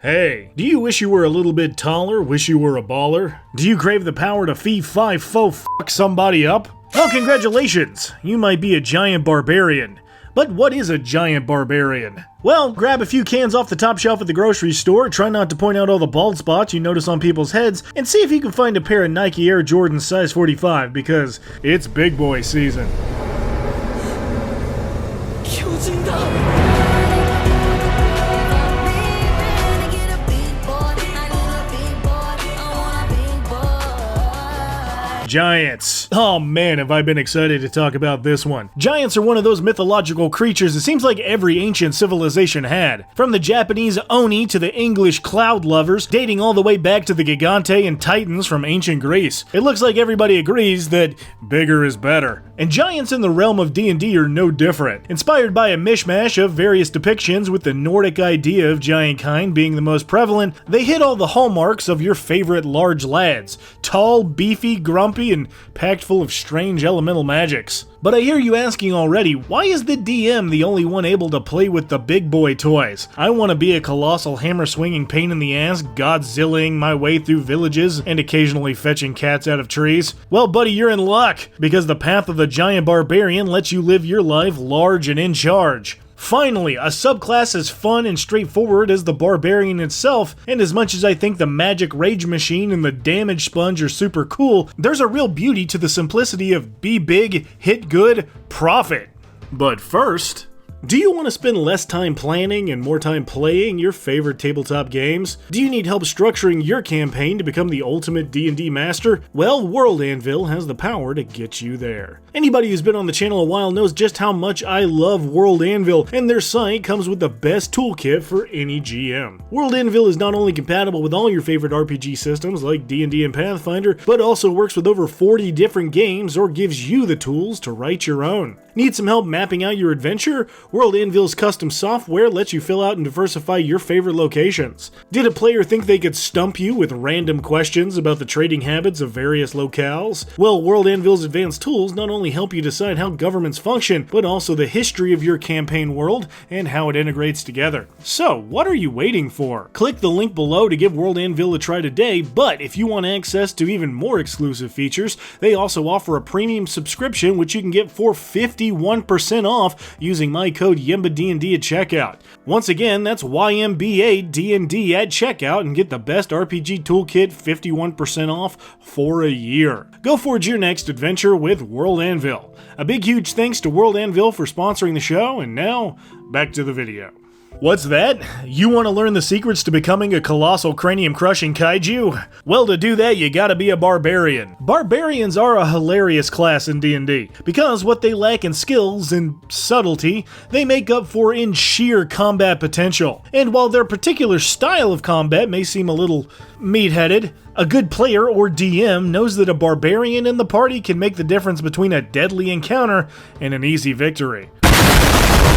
Hey, do you wish you were a little bit taller? Wish you were a baller? Do you crave the power to fee fi fo fuck somebody up? Well, congratulations! You might be a giant barbarian. But what is a giant barbarian? Well, grab a few cans off the top shelf at the grocery store, try not to point out all the bald spots you notice on people's heads, and see if you can find a pair of Nike Air Jordans size 45, because it's big boy season. Giants. Oh man, have I been excited to talk about this one. Giants are one of those mythological creatures it seems like every ancient civilization had. From the Japanese Oni to the English cloud lovers, dating all the way back to the Gigante and Titans from ancient Greece. It looks like everybody agrees that bigger is better. And giants in the realm of D&D are no different. Inspired by a mishmash of various depictions with the Nordic idea of giant kind being the most prevalent, they hit all the hallmarks of your favorite large lads. Tall, beefy, grumpy, and packed full of strange elemental magics. But I hear you asking already, why is the DM the only one able to play with the big boy toys? I want to be a colossal hammer-swinging pain in the ass, Godzillaing my way through villages, and occasionally fetching cats out of trees? Well, buddy, you're in luck, because the path of the giant barbarian lets you live your life large and in charge. Finally, a subclass as fun and straightforward as the Barbarian itself, and as much as I think the Magic Rage Machine and the Damage Sponge are super cool, there's a real beauty to the simplicity of be big, hit good, profit. But first, do you want to spend less time planning and more time playing your favorite tabletop games? Do you need help structuring your campaign to become the ultimate D&D master? Well, World Anvil has the power to get you there. Anybody who's been on the channel a while knows just how much I love World Anvil, and their site comes with the best toolkit for any GM. World Anvil is not only compatible with all your favorite RPG systems like D&D and Pathfinder, but also works with over 40 different games or gives you the tools to write your own. Need some help mapping out your adventure? World Anvil's custom software lets you fill out and diversify your favorite locations. Did a player think they could stump you with random questions about the trading habits of various locales? Well, World Anvil's advanced tools not only help you decide how governments function, but also the history of your campaign world and how it integrates together. So, what are you waiting for? Click the link below to give World Anvil a try today, but if you want access to even more exclusive features, they also offer a premium subscription which you can get for 51% off using my code YEMBADND at checkout. Once again, that's YMBADND at checkout and get the best RPG toolkit 51% off for a year. Go forge your next adventure with World Anvil. A big huge thanks to World Anvil for sponsoring the show, and now, back to the video. What's that? You want to learn the secrets to becoming a colossal cranium-crushing kaiju? Well, to do that, you gotta be a barbarian. Barbarians are a hilarious class in D&D, because what they lack in skills and subtlety, they make up for in sheer combat potential. And while their particular style of combat may seem a little meat-headed, a good player or DM knows that a barbarian in the party can make the difference between a deadly encounter and an easy victory.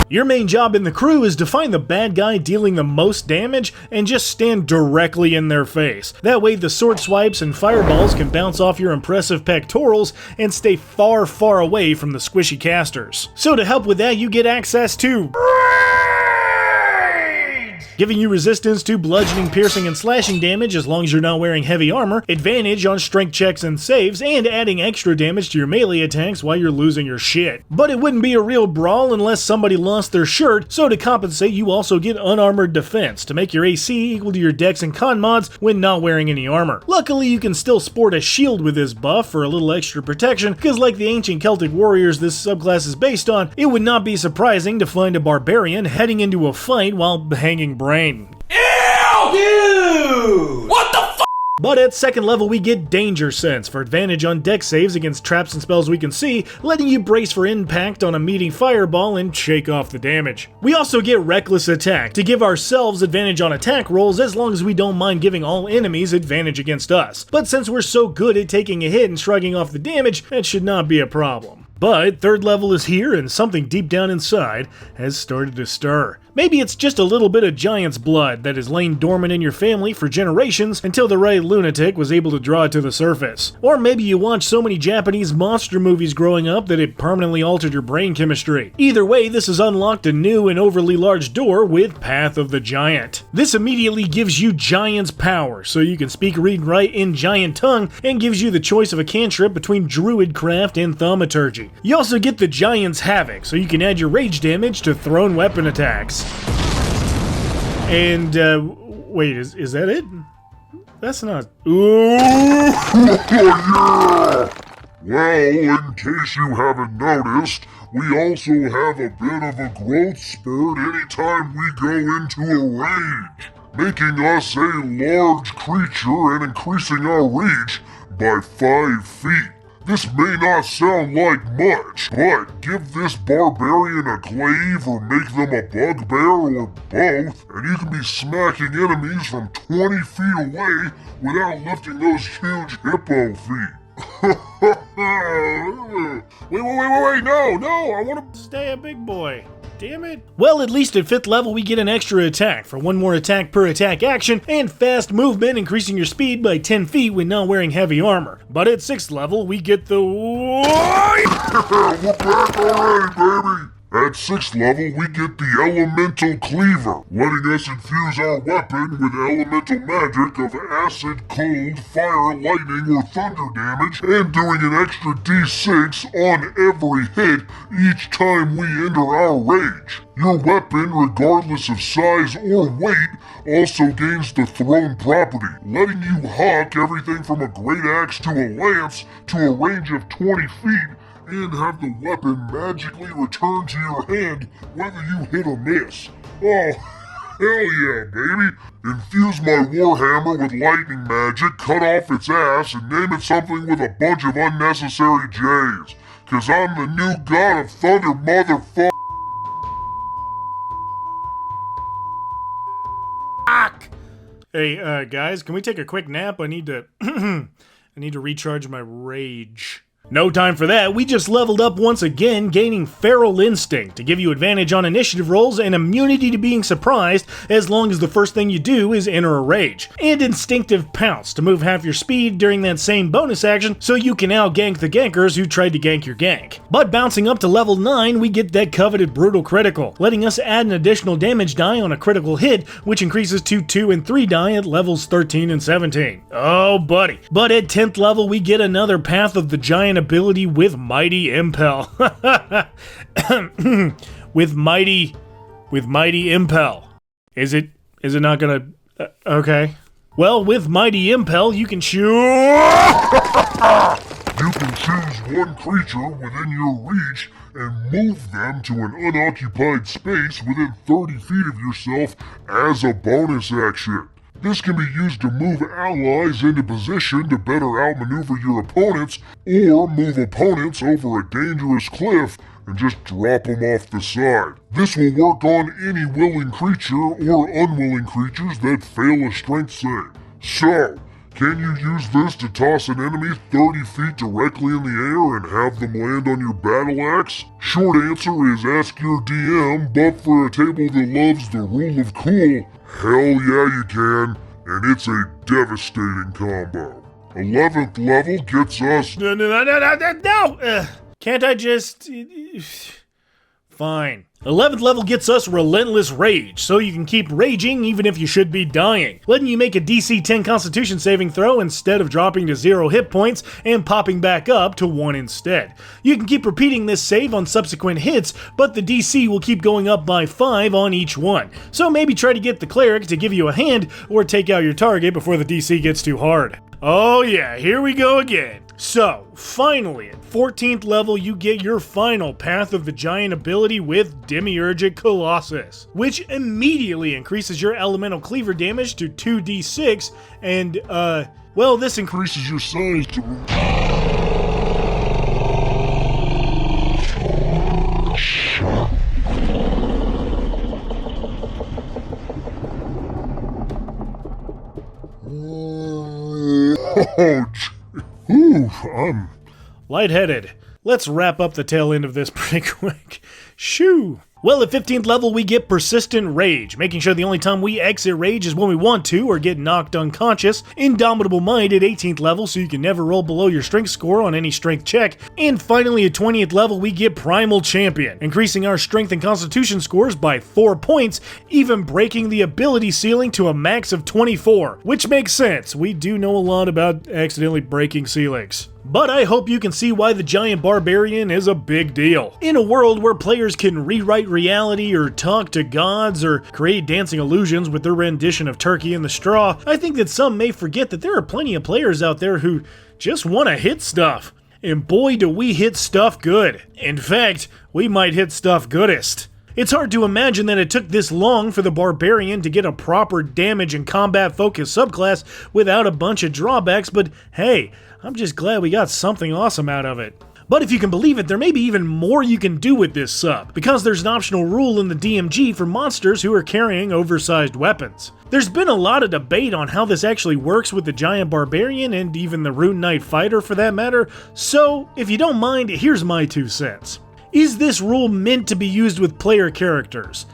Your main job in the crew is to find the bad guy dealing the most damage and just stand directly in their face. That way the sword swipes and fireballs can bounce off your impressive pectorals and stay far, far away from the squishy casters. So to help with that, you get access to giving you resistance to bludgeoning, piercing, and slashing damage as long as you're not wearing heavy armor, advantage on strength checks and saves, and adding extra damage to your melee attacks while you're losing your shit. But it wouldn't be a real brawl unless somebody lost their shirt, so to compensate you also get unarmored defense to make your AC equal to your dex and con mods when not wearing any armor. Luckily you can still sport a shield with this buff for a little extra protection, because like the ancient Celtic warriors this subclass is based on, it would not be surprising to find a barbarian heading into a fight while hanging brain. Ew! Dude! What the f***? But at second level we get Danger Sense for advantage on dex saves against traps and spells we can see, letting you brace for impact on a meaty fireball and shake off the damage. We also get Reckless Attack to give ourselves advantage on attack rolls as long as we don't mind giving all enemies advantage against us. But since we're so good at taking a hit and shrugging off the damage, that should not be a problem. But third level is here and something deep down inside has started to stir. Maybe it's just a little bit of giant's blood that has lain dormant in your family for generations until the right lunatic was able to draw it to the surface. Or maybe you watched so many Japanese monster movies growing up that it permanently altered your brain chemistry. Either way, this has unlocked a new and overly large door with Path of the Giant. This immediately gives you giant's power, so you can speak, read, and write in giant tongue, and gives you the choice of a cantrip between druidcraft and thaumaturgy. You also get the giant's havoc, so you can add your rage damage to thrown weapon attacks. And, wait, is that it? That's not... Ooh! Well, in case you haven't noticed, we also have a bit of a growth spurt anytime we go into a rage, making us a large creature and increasing our reach by 5 feet. This may not sound like much, but give this barbarian a glaive or make them a bugbear or both, and you can be smacking enemies from 20 feet away without lifting those huge hippo feet. Wait, no, I want to stay a big boy. Damn it. Well, at least at 5th level we get an extra attack for 1 more attack per attack action, and fast movement, increasing your speed by 10 feet when not wearing heavy armor. But at 6th level we get the... We're back already, baby! At 6th level, we get the Elemental Cleaver, letting us infuse our weapon with elemental magic of acid, cold, fire, lightning, or thunder damage, and doing an extra d6 on every hit each time we enter our rage. Your weapon, regardless of size or weight, also gains the thrown property, letting you hawk everything from a great axe to a lance to a range of 20 feet, and have the weapon magically return to your hand whether you hit or miss. Oh, hell yeah, baby! Infuse my warhammer with lightning magic, cut off its ass, and name it something with a bunch of unnecessary J's. 'Cause I'm the new god of thunder, motherfucker. Hey, guys, can we take a quick nap? I need to recharge my rage. No time for that, we just leveled up once again, gaining Feral Instinct to give you advantage on initiative rolls and immunity to being surprised as long as the first thing you do is enter a rage. And Instinctive Pounce to move half your speed during that same bonus action so you can out-gank the gankers who tried to gank your gank. But bouncing up to level 9, we get that coveted Brutal Critical, letting us add an additional damage die on a critical hit, which increases to 2 and 3 die at levels 13 and 17. Oh buddy. But at 10th level we get another Path of the Giant ability with Mighty Impel. with mighty Impel. Is it not gonna... okay. Well, with Mighty Impel, you can choose... You can choose one creature within your reach and move them to an unoccupied space within 30 feet of yourself as a bonus action. This can be used to move allies into position to better outmaneuver your opponents, or move opponents over a dangerous cliff and just drop them off the side. This will work on any willing creature or unwilling creatures that fail a strength save. So, can you use this to toss an enemy 30 feet directly in the air and have them land on your battle axe? Short answer is ask your DM, but for a table that loves the rule of cool, hell yeah you can, and it's a devastating combo. 11th level gets us... No! Can't I just... Fine. 11th level gets us Relentless Rage, so you can keep raging even if you should be dying, letting you make a DC 10 Constitution saving throw instead of dropping to 0 hit points and popping back up to 1 instead. You can keep repeating this save on subsequent hits, but the DC will keep going up by 5 on each one, so maybe try to get the cleric to give you a hand or take out your target before the DC gets too hard. Oh yeah, here we go again. So, finally, at 14th level, you get your final Path of the Giant ability with Demiurgic Colossus, which immediately increases your elemental cleaver damage to 2d6, and, well, this increases your size to... I'm lightheaded. Let's wrap up the tail end of this pretty quick. Shoo! Well, at 15th level, we get Persistent Rage, making sure the only time we exit Rage is when we want to or get knocked unconscious. Indomitable Might at 18th level, so you can never roll below your strength score on any strength check. And finally, at 20th level, we get Primal Champion, increasing our strength and constitution scores by 4 points, even breaking the ability ceiling to a max of 24, which makes sense. We do know a lot about accidentally breaking ceilings. But I hope you can see why the Giant Barbarian is a big deal. In a world where players can rewrite reality or talk to gods or create dancing illusions with their rendition of Turkey in the Straw, I think that some may forget that there are plenty of players out there who just want to hit stuff. And boy, do we hit stuff good. In fact, we might hit stuff goodest. It's hard to imagine that it took this long for the Barbarian to get a proper damage and combat focused subclass without a bunch of drawbacks, but hey, I'm just glad we got something awesome out of it. But if you can believe it, there may be even more you can do with this sub, because there's an optional rule in the DMG for monsters who are carrying oversized weapons. There's been a lot of debate on how this actually works with the Giant Barbarian and even the Rune Knight Fighter for that matter, so if you don't mind, here's my 2 cents. Is this rule meant to be used with player characters?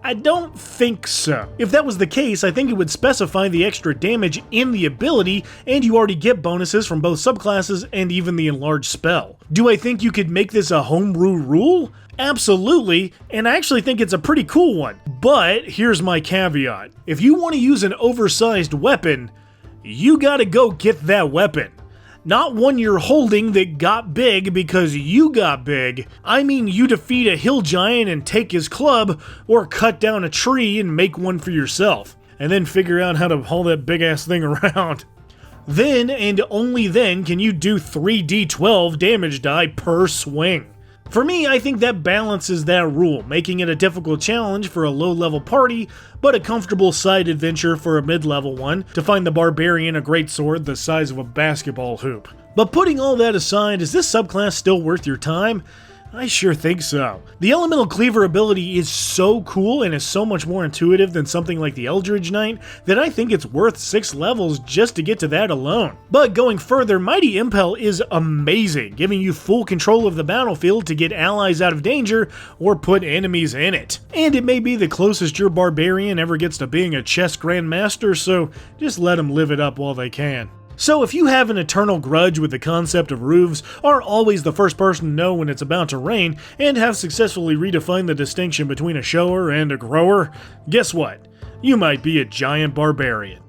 I don't think so. If that was the case, I think it would specify the extra damage in the ability, and you already get bonuses from both subclasses and even the enlarged spell. Do I think you could make this a homebrew rule? Absolutely, and I actually think it's a pretty cool one. But here's my caveat. If you want to use an oversized weapon, you gotta go get that weapon. Not one you're holding that got big because you got big. I mean you defeat a hill giant and take his club, or cut down a tree and make one for yourself, and then figure out how to haul that big ass thing around. Then, and only then, can you do 3d12 damage die per swing. For me, I think that balances that rule, making it a difficult challenge for a low-level party, but a comfortable side adventure for a mid-level one to find the Barbarian a greatsword the size of a basketball hoop. But putting all that aside, is this subclass still worth your time? I sure think so. The Elemental Cleaver ability is so cool and is so much more intuitive than something like the Eldritch Knight that I think it's worth 6 levels just to get to that alone. But going further, Mighty Impel is amazing, giving you full control of the battlefield to get allies out of danger or put enemies in it. And it may be the closest your Barbarian ever gets to being a chess grandmaster, so just let them live it up while they can. So if you have an eternal grudge with the concept of roofs, are always the first person to know when it's about to rain, and have successfully redefined the distinction between a shower and a grower, guess what? You might be a Giant Barbarian.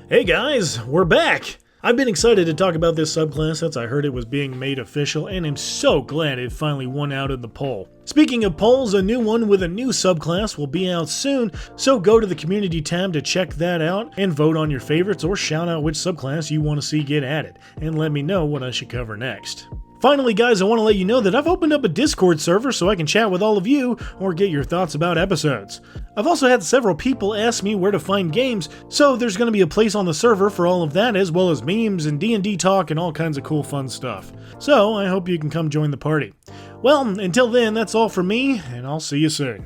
Hey guys, we're back! I've been excited to talk about this subclass since I heard it was being made official, and am so glad it finally won out in the poll. Speaking of polls, a new one with a new subclass will be out soon, so go to the community tab to check that out and vote on your favorites or shout out which subclass you want to see get added, and let me know what I should cover next. Finally guys, I want to let you know that I've opened up a Discord server so I can chat with all of you or get your thoughts about episodes. I've also had several people ask me where to find games, so there's going to be a place on the server for all of that, as well as memes and D&D talk and all kinds of cool fun stuff. So I hope you can come join the party. Well, until then, that's all from me, and I'll see you soon.